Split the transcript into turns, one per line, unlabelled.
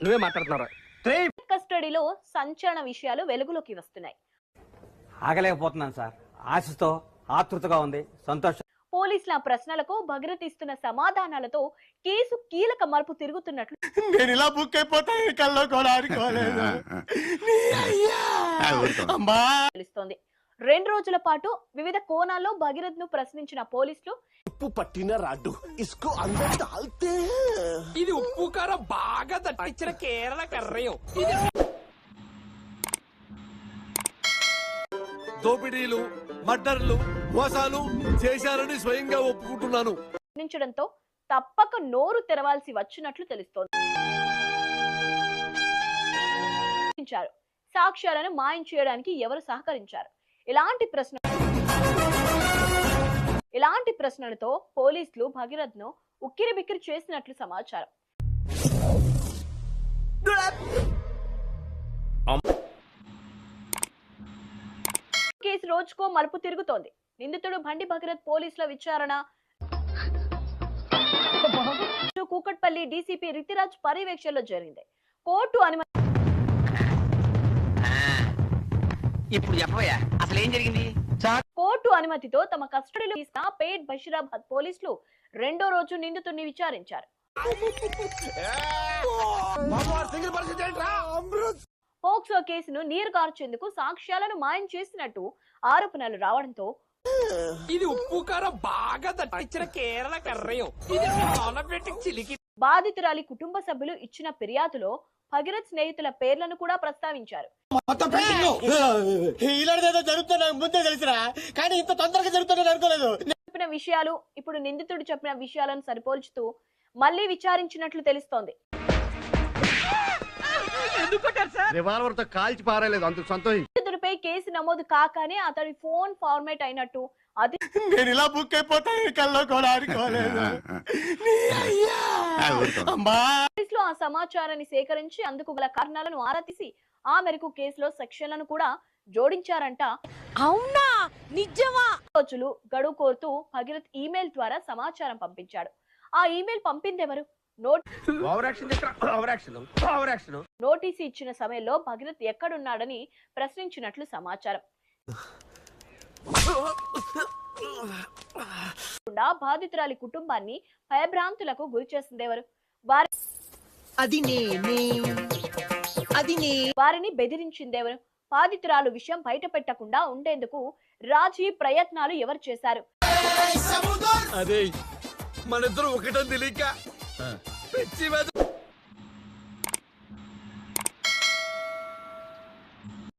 నువ్వే మాట్లాడుతున్నారా?
కస్టడీలో సంచలన విషయాలు వెలుగులోకి వస్తున్నాయి.
ఆగలేకపోతున్నాను సార్. ఆశతో ఆతృతగా ఉంది. సంతోషం.
పోలీసుల ప్రశ్నలకు భగీరథ్ ఇస్తున్న సమాధానాలతో కేసు కీలక మలుపు తిరుగుతున్నట్లు
నేను ఇలా బుక్ అయిపోతాను కల్లో కూడా అనుకోలేదు.
తెలుస్తోంది. 2 రోజుల పాటు వివిధ కోణాల్లో భగీరథ్ ను ప్రశ్నించిన పోలీసులు
ఉప్పు పట్టిన రాడ్డు ఇసుకు అందరూ తాల్తే
ఇది ఉప్పు కారం బాగా దట్టించిన కేరళ కర్రయం.
దోపిడీలు, మర్డర్లు, మోసాలు చేశారని స్వయంగా ఒప్పుకుంటున్నాను.
ప్రశ్నించడంతో తప్పక నోరు తెరవాల్సి వచ్చినట్లు తెలుస్తోంది. సాక్ష్యాలను మాయం చేయడానికి ఎవరు సహకరించారు? ఇలాంటి ప్రశ్నలతో పోలీసులు భగీరథ్ ను ఉక్కిరిబిక్కిరి చేసినట్లు సమాచారం. కేసు రోజుకో మలుపు తిరుగుతోంది. నిందితుడు బండి భగీరథ్ పోలీసుల విచారణ కూకట్పల్లి డీసీపీ రితిరాజ్ పర్యవేక్షణలో జరిగింది. కోర్టు అనుమతి
ఇప్పుడు చెప్పవయ్యా అసలు ఏం జరిగింది?
కోర్టు అనుమతితో తమ కస్టడీలో తీసుకున్న పేట్ బషీరాబాద్ పోలీసులు 2వ రోజు నిందితుడిని విచారించారు. పోక్సో కేసును నీరుగార్చేందుకు సాక్ష్యాలను మాయం చేసినట్టు ఆరోపణలు రావడంతో
ఇది ఉప్పు కారం బాగా దట్టించిన కేరళ కర్రయం.
బాధితురాలి కుటుంబ సభ్యులు ఇచ్చిన ఫిర్యాదులో భగీరథ్ స్నేహితుల పేర్లను కూడా ప్రస్తావించారు. చెప్పిన విషయాలు ఇప్పుడు నిందితుడు చెప్పిన విషయాలను సరిపోల్చుతూ మళ్లీ విచారించినట్లు తెలుస్తోంది. నిందితుడిపై కేసు నమోదు కాకనే అతడి ఫోన్ ఫార్మేట్ అయినట్టు
నేను ఇలా బుక్ అయిపోతాను కల్లో కూడా అనుకోలేదు.
పోలీసులు ఆ సమాచారాన్ని సేకరించి అందుకు గల కారణాలను ఆరా తీసి ఆ మేరకు కేసులో సెక్షన్లను కూడా జోడించారంట.
అవునా? నిజమా?
రోజులు గడువు కోరుతూ భగీరథ్ ఈమెయిల్ ద్వారా సమాచారం పంపించాడు. ఆ ఈమెయిల్ పంపిందెవరు? నోటీసు ఇచ్చిన సమయంలో భగీరథ్ ఎక్కడున్నాడని ప్రశ్నించినట్లు సమాచారం. బాధితురాలి కుటుంబాన్ని భయభ్రాంతులకు గురి చేసిందెవరు? వారిని బెదిరించిందెవరు? బాధితురాలు విషయం బయట పెట్టకుండా ఉండేందుకు రాజీ ప్రయత్నాలు ఎవరు చేశారు?
అదే మనిద్దరం ఒకటని తెలియక